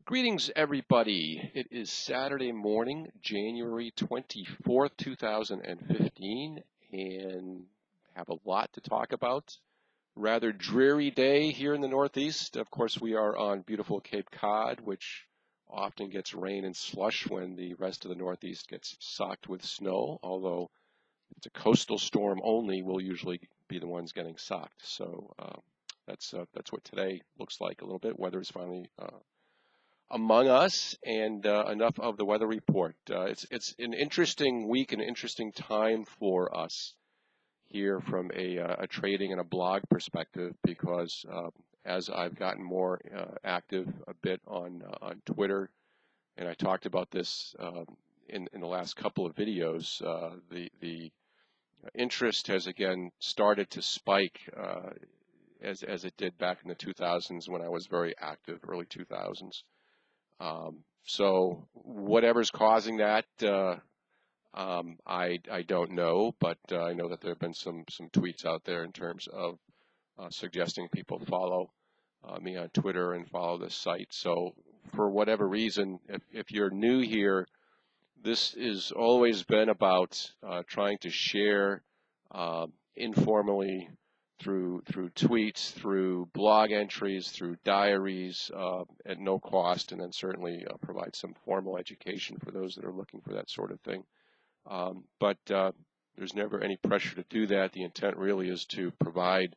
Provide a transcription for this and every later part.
Greetings, everybody. It is Saturday morning, January 24th, 2015, and have a lot to talk about. Rather dreary day here in the Northeast. Of course, we are on beautiful Cape Cod, which often gets rain and slush when the rest of the Northeast gets socked with snow, although if it's a coastal storm only, we'll usually be the ones getting socked. So that's what today looks like a little bit. Weather is finally among us, and enough of the weather report. It's an interesting week, an interesting time for us here from a trading and a blog perspective, because as I've gotten more active a bit on Twitter, and I talked about this in the last couple of videos, the interest has again started to spike as it did back in the 2000s when I was very active, early 2000s. So whatever's causing that, I don't know, but I know that there have been some tweets out there in terms of suggesting people follow me on Twitter and follow this site. So for whatever reason, if you're new here, this has always been about trying to share informally through tweets, through blog entries, through diaries at no cost, and then certainly provide some formal education for those that are looking for that sort of thing. But there's never any pressure to do that. The intent really is to provide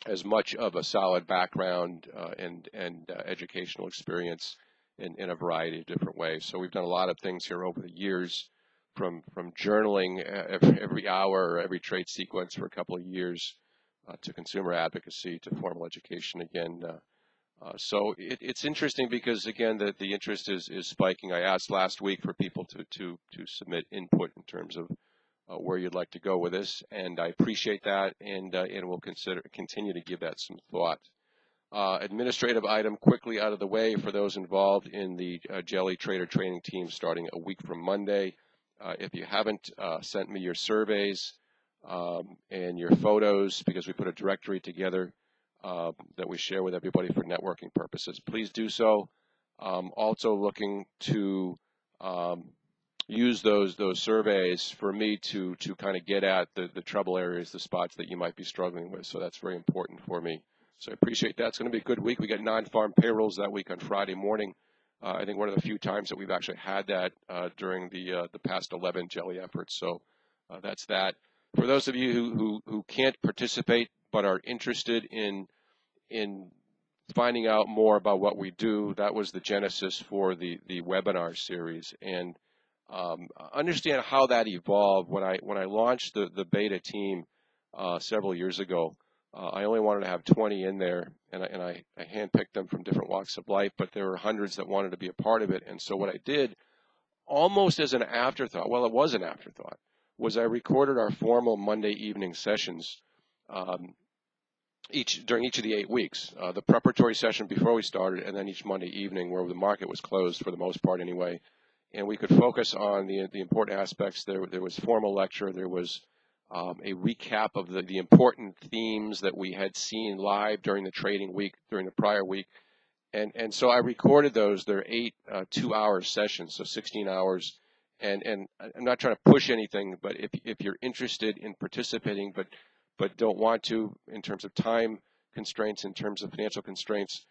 as much of a solid background and educational experience in a variety of different ways. So we've done a lot of things here over the years, from journaling every hour or every trade sequence for a couple of years to consumer advocacy to formal education again. So it's interesting because, again, the interest is spiking. I asked last week for people to submit input in terms of where you'd like to go with this, and I appreciate that, and we'll continue to give that some thought. Administrative item quickly out of the way for those involved in the Jelly Trader training team starting a week from Monday. If you haven't sent me your surveys and your photos, because we put a directory together that we share with everybody for networking purposes, please do so. Also looking to use those surveys for me to kind of get at the trouble areas, the spots that you might be struggling with. So that's very important for me. So I appreciate that. It's going to be a good week. We got non-farm payrolls that week on Friday morning. I think one of the few times that we've actually had that during the past 11 Jelly efforts. So that's that. For those of you who can't participate but are interested in finding out more about what we do, that was the genesis for the webinar series. And understand how that evolved. When I launched the beta team several years ago, I only wanted to have 20 in there, and I handpicked them from different walks of life, but there were hundreds that wanted to be a part of it. And so what I did, almost as an afterthought, well, it was an afterthought, was I recorded our formal Monday evening sessions during each of the 8 weeks. The preparatory session before we started, and then each Monday evening where the market was closed for the most part anyway. And we could focus on the important aspects. There was formal lecture. There was a recap of the important themes that we had seen live during the trading week, during the prior week. And so I recorded those. They're 8 2-hour sessions, so 16 hours. And I'm not trying to push anything, but if you're interested in participating but don't want to, in terms of time constraints, in terms of financial constraints,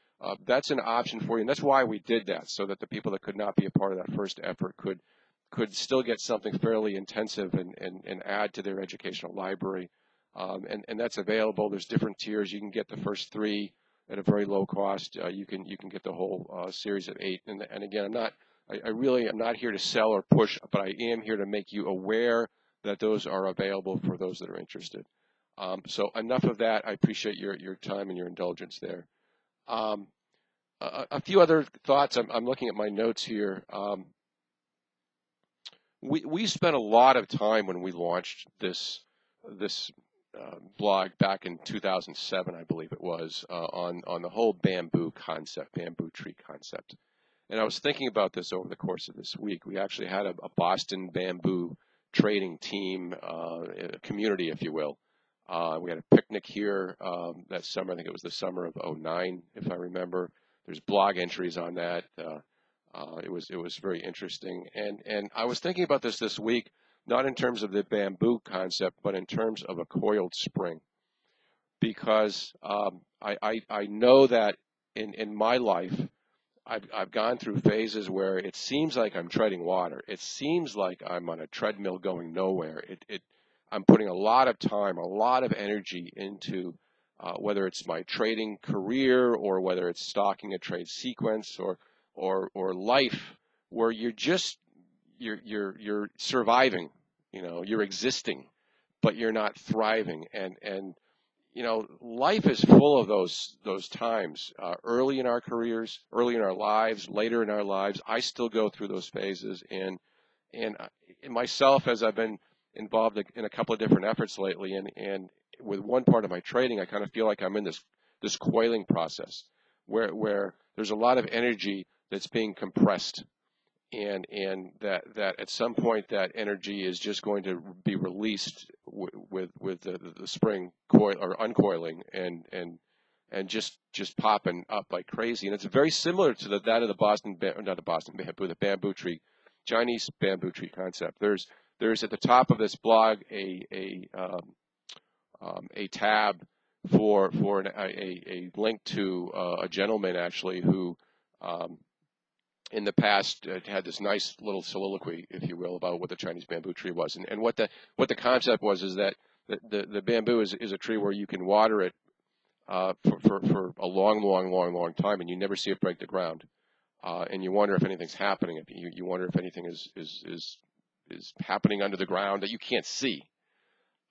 that's an option for you. And that's why we did that, so that the people that could not be a part of that first effort could still get something fairly intensive and add to their educational library. And that's available. There's different tiers. You can get the first 3 at a very low cost. You can get the whole series of 8. And again, I really am not here to sell or push, but I am here to make you aware that those are available for those that are interested. So enough of that. I appreciate your time and your indulgence there. A few other thoughts. I'm looking at my notes here. We spent a lot of time when we launched this blog back in 2007, I believe it was, on the whole bamboo concept, bamboo tree concept. And I was thinking about this over the course of this week. We actually had a Boston bamboo trading team, community, if you will. We had a picnic here that summer. I think it was the summer of '09, if I remember. There's blog entries on that. It was very interesting, and I was thinking about this week, not in terms of the bamboo concept, but in terms of a coiled spring, because I know that in my life I've gone through phases where it seems like I'm treading water. It seems like I'm on a treadmill going nowhere. I'm putting a lot of time, a lot of energy into whether it's my trading career or whether it's stalking a trade sequence or life, where you're surviving. You know, you're existing, but you're not thriving. And you know, life is full of those times, early in our careers, early in our lives, later in our lives. I still go through those phases, and in myself, as I've been involved in a couple of different efforts lately, and with one part of my trading, I kind of feel like I'm in this coiling process where there's a lot of energy that's being compressed, and that at some point that energy is just going to be released with the spring coil or uncoiling and just popping up like crazy. And it's very similar to that of the not the Boston bamboo, the bamboo tree, Chinese bamboo tree concept. There's at the top of this blog a tab for a link to a gentleman actually who in the past had this nice little soliloquy, if you will, about what the Chinese bamboo tree was, and what the concept was is that the bamboo is a tree where you can water it for a long time, and you never see it break the ground, and you wonder if anything's happening. You wonder if anything is happening under the ground that you can't see,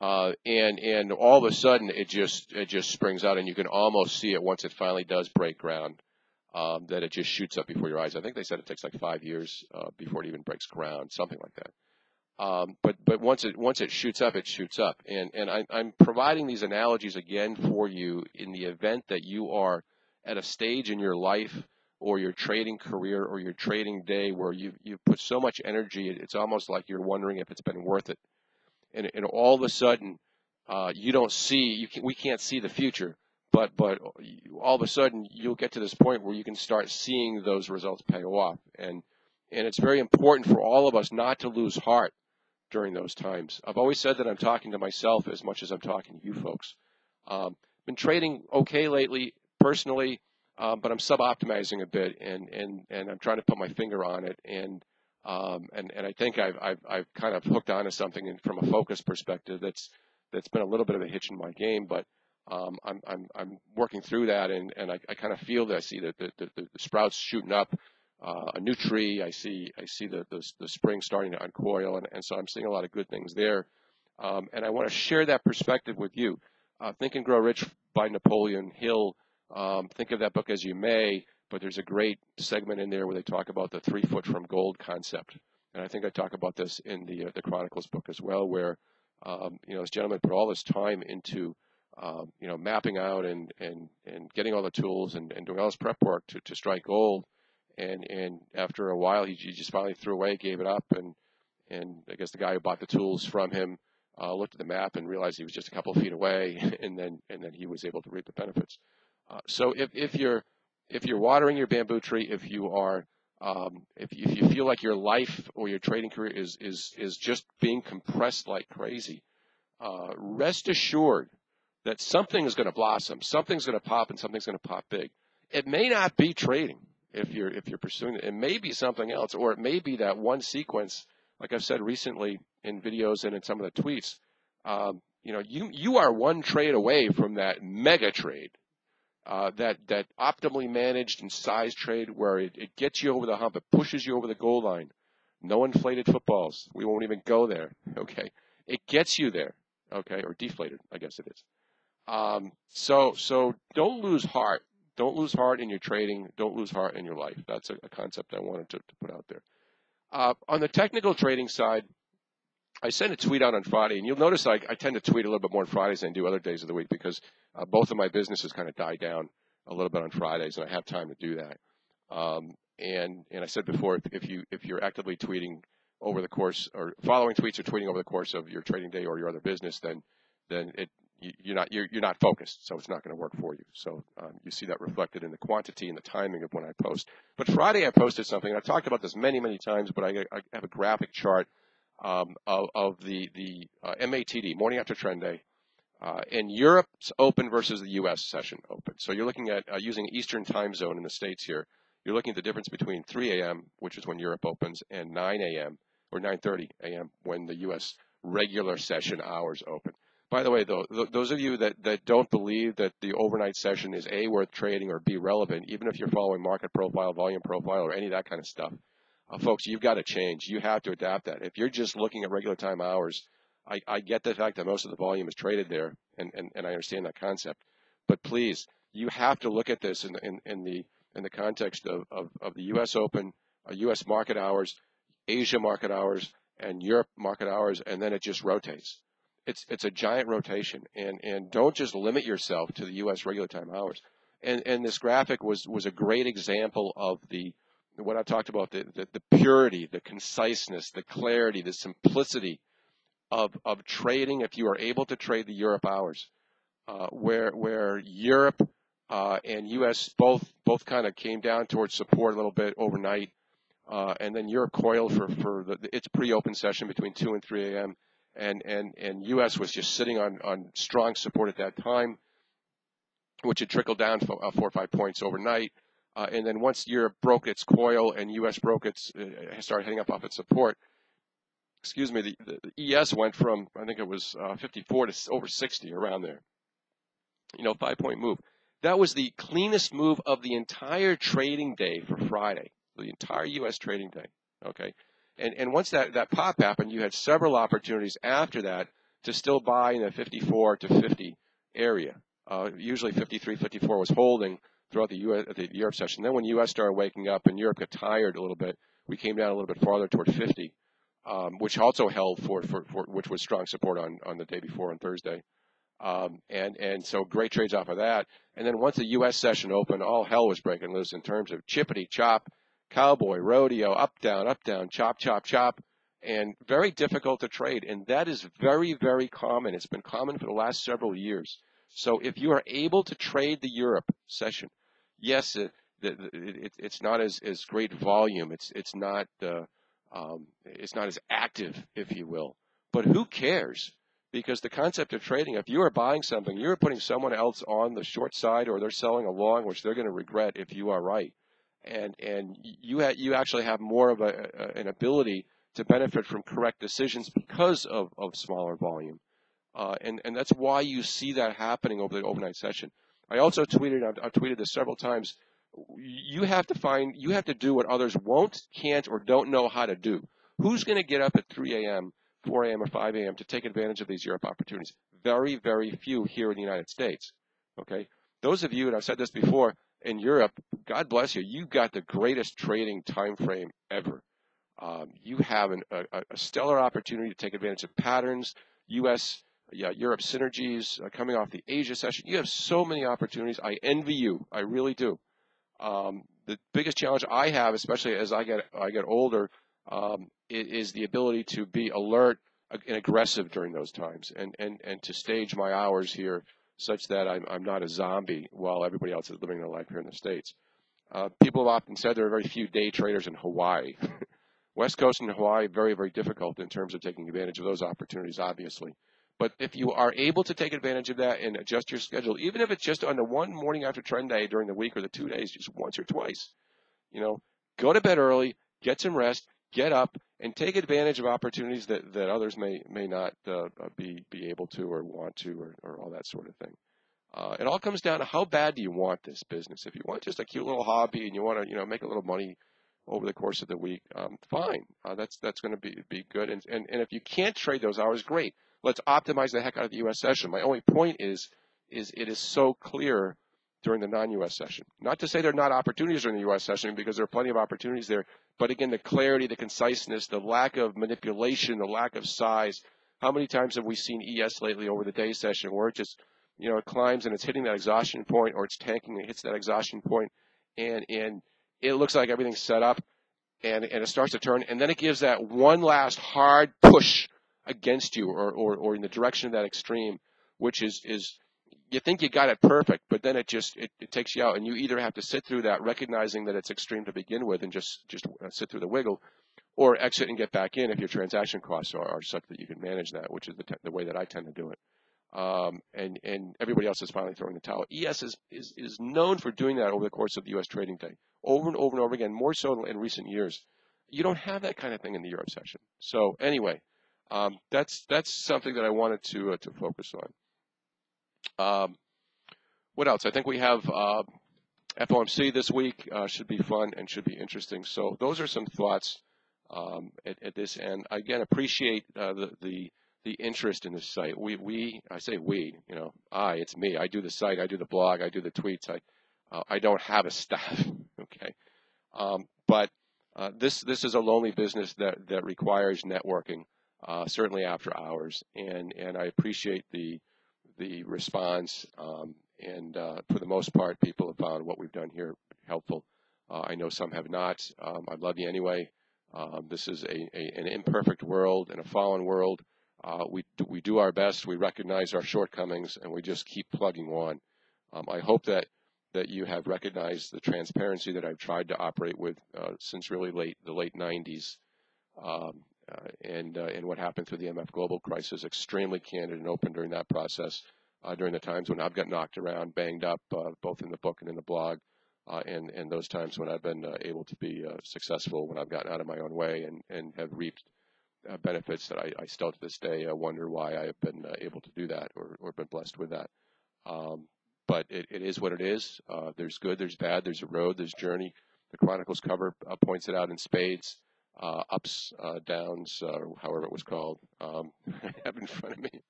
and all of a sudden it just springs out, and you can almost see it once it finally does break ground. That it just shoots up before your eyes. I think they said it takes like 5 years before it even breaks ground, something like that. But once it shoots up, it shoots up. And I'm providing these analogies again for you in the event that you are at a stage in your life or your trading career or your trading day where you've put so much energy, it's almost like you're wondering if it's been worth it. And all of a sudden, you don't see, we can't see the future. But all of a sudden you'll get to this point where you can start seeing those results pay off, and it's very important for all of us not to lose heart during those times. I've always said that I'm talking to myself as much as I'm talking to you folks. Been trading okay lately personally, but I'm sub-optimizing a bit, and I'm trying to put my finger on it, and I think I've kind of hooked onto something from a focus perspective that's been a little bit of a hitch in my game, but I'm working through that, and I kind of feel that I see the sprouts shooting up, a new tree. I see the spring starting to uncoil, and so I'm seeing a lot of good things there. And I want to share that perspective with you. Think and Grow Rich by Napoleon Hill. Think of that book as you may, but there's a great segment in there where they talk about the 3 foot from gold concept. And I think I talk about this in the Chronicles book as well, where this gentleman put all this time into mapping out and getting all the tools and doing all this prep work to strike gold. And after a while, he just finally threw away, gave it up. And I guess the guy who bought the tools from him looked at the map and realized he was just a couple of feet away, and then he was able to reap the benefits. So if you're watering your bamboo tree, if you feel like your life or your trading career is just being compressed like crazy, rest assured that something is going to blossom, something's going to pop, and something's going to pop big. It may not be trading if you're pursuing it. It may be something else, or it may be that one sequence, like I've said recently in videos and in some of the tweets. You are one trade away from that mega trade, that optimally managed and sized trade where it gets you over the hump, it pushes you over the goal line. No inflated footballs. We won't even go there. Okay, it gets you there. Okay, or deflated, I guess it is. So don't lose heart. Don't lose heart in your trading. Don't lose heart in your life. That's a concept I wanted to put out there. On the technical trading side, I sent a tweet out on Friday, and you'll notice I tend to tweet a little bit more on Fridays than I do other days of the week because both of my businesses kind of die down a little bit on Fridays, and I have time to do that. And I said before, if you're actively tweeting over the course or following tweets or tweeting over the course of your trading day or your other business, then you're not focused, so it's not going to work for you. So you see that reflected in the quantity and the timing of when I post. But Friday I posted something. I've talked about this many times, but I have a graphic chart of the MATD, morning after trend day, in Europe's open versus the U.S. session open. So you're looking at using Eastern time zone in the States here. You're looking at the difference between 3 a.m., which is when Europe opens, and 9 a.m. or 9:30 a.m. when the U.S. regular session hours open. By the way, though, those of you that don't believe that the overnight session is A, worth trading, or B, relevant, even if you're following market profile, volume profile, or any of that kind of stuff, folks, you've got to change. You have to adapt that. If you're just looking at regular time hours, I get the fact that most of the volume is traded there, and I understand that concept. But please, you have to look at this in the context of the U.S. Open, U.S. market hours, Asia market hours, and Europe market hours, and then it just rotates. It's a giant rotation, and don't just limit yourself to the U.S. regular time hours. And this graphic was a great example of what I talked about, the purity, the conciseness, the clarity, the simplicity of trading. If you are able to trade the Europe hours, where Europe and U.S. both kind of came down towards support a little bit overnight, and then Europe coiled for its pre-open session between 2 and 3 a.m. and U.S. was just sitting on strong support at that time, which had trickled down 4 or 5 points overnight. And then once Europe broke its coil and U.S. started heading up off its support, excuse me, the ES went from, I think it was 54 to over 60, around there. 5-point move. That was the cleanest move of the entire trading day for Friday, the entire U.S. trading day. Okay, and once that pop happened, you had several opportunities after that to still buy in the 54 to 50 area. Usually 53, 54 was holding throughout the Europe session. Then when U.S. started waking up and Europe got tired a little bit, we came down a little bit farther toward 50. Which also held for which was strong support on the day before on Thursday, and so great trades off of that. And then once the U.S. session opened, all hell was breaking loose in terms of chippity chop, cowboy rodeo, up down, chop chop chop, and very difficult to trade. And that is very common. It's been common for the last several years. So if you are able to trade the Europe session, yes, it's not as great volume. It's not as active, if you will. But who cares? Because the concept of trading, if you are buying something, you're putting someone else on the short side, or they're selling a long, which they're going to regret if you are right. And you actually have more of an ability to benefit from correct decisions because of smaller volume. And that's why you see that happening over the overnight session. I also tweeted, I've tweeted this several times, you have to do what others won't, can't, or don't know how to do. Who's going to get up at 3 a.m., 4 a.m., or 5 a.m. to take advantage of these Europe opportunities? Very few here in the United States. Okay, those of you, and I've said this before, in Europe, God bless you, you've got the greatest trading time frame ever. You have a stellar opportunity to take advantage of patterns, Europe synergies coming off the Asia session. You have so many opportunities. I envy you. I really do. The biggest challenge I have, especially as I get older, is the ability to be alert and aggressive during those times, and to stage my hours here such that I'm not a zombie while everybody else is living their life here in the States. People have often said there are very few day traders in Hawaii. West Coast and Hawaii, very difficult in terms of taking advantage of those opportunities, obviously. But if you are able to take advantage of that and adjust your schedule, even if it's just on the one morning after trend day during the week or the 2 days, just once or twice, go to bed early, get some rest, get up, and take advantage of opportunities that others may not be able to or want to, or all that sort of thing. It all comes down to how bad do you want this business. If you want just a cute little hobby and you want to make a little money over the course of the week, fine. That's going to be good. And if you can't trade those hours, great. Let's optimize the heck out of the U.S. session. My only point is it is so clear during the non-U.S. session. Not to say there are not opportunities during the U.S. session, because there are plenty of opportunities there. But again, the clarity, the conciseness, the lack of manipulation, the lack of size. How many times have we seen ES lately over the day session where it just, it climbs and it's hitting that exhaustion point, or it's tanking and it hits that exhaustion point, and it looks like everything's set up, and it starts to turn, and then it gives that one last hard push against you, or in the direction of that extreme, which is you think you got it perfect, but then it takes you out, and you either have to sit through that, recognizing that it's extreme to begin with, and just sit through the wiggle, or exit and get back in if your transaction costs are such that you can manage that, which is the way that I tend to do it. And everybody else is finally throwing the towel. ES is known for doing that over the course of the U.S. trading day, over and over and over again, more so in recent years. You don't have that kind of thing in the Europe session. So anyway, that's something that I wanted to focus on. What else? I think we have FOMC this week. Should be fun and should be interesting. So those are some thoughts at this end. I, again, appreciate the interest in this site. I say we, it's me. I do the site, I do the blog, I do the tweets. I don't have a staff, okay? But this is a lonely business that requires networking, certainly after hours, and I appreciate the response. And for the most part, people have found what we've done here helpful. I know some have not. I love you anyway. This is an imperfect world and a fallen world. We do our best, we recognize our shortcomings, and we just keep plugging on. I hope that you have recognized the transparency that I've tried to operate with since really the late 90s, and what happened through the MF Global crisis, extremely candid and open during that process, during the times when I've got knocked around, banged up, both in the book and in the blog, and those times when I've been able to be successful, when I've gotten out of my own way and have reaped benefits that I still to this day wonder why I have been able to do that or been blessed with that. But it is what it is. There's good, there's bad, there's a road, there's journey. The Chronicles cover points it out in spades, ups, downs, however it was called. I have in front of me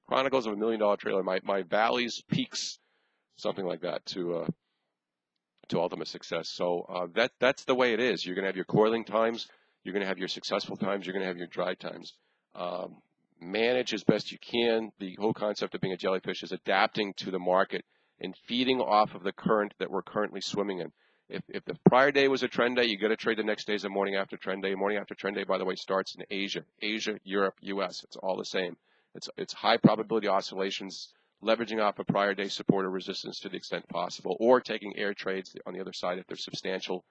Chronicles of $1 Million Trailer, my valleys, peaks, something like that to ultimate success. So that's the way it is. You're going to have your coiling times. You're going to have your successful times. You're going to have your dry times. Manage as best you can. The whole concept of being a jellyfish is adapting to the market and feeding off of the current that we're currently swimming in. If the prior day was a trend day, you got to trade the next day as a morning after trend day. Morning after trend day, by the way, starts in Asia, Europe, U.S. It's all the same. It's high probability oscillations, leveraging off a prior day support or resistance to the extent possible, or taking air trades on the other side if they're substantial.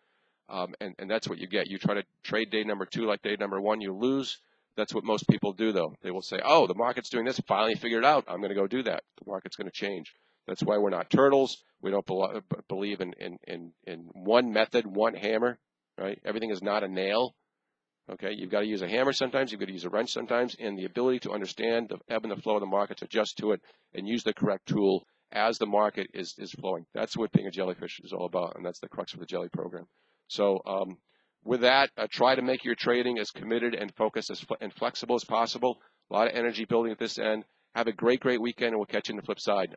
And that's what you get. You try to trade day number 2 like day number 1, you lose. That's what most people do, though. They will say, oh, the market's doing this. Finally figured it out. I'm going to go do that. The market's going to change. That's why we're not turtles. We don't believe in one method, one hammer, right? Everything is not a nail. Okay, you've got to use a hammer sometimes. You've got to use a wrench sometimes. And the ability to understand the ebb and the flow of the markets, adjust to it, and use the correct tool as the market is flowing. That's what being a jellyfish is all about, and that's the crux of the jelly program. So with that, try to make your trading as committed and focused and flexible as possible. A lot of energy building at this end. Have a great weekend, and we'll catch you on the flip side.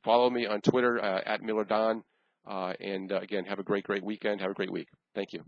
Follow me on Twitter at MillerDon. And again, have a great weekend. Have a great week. Thank you.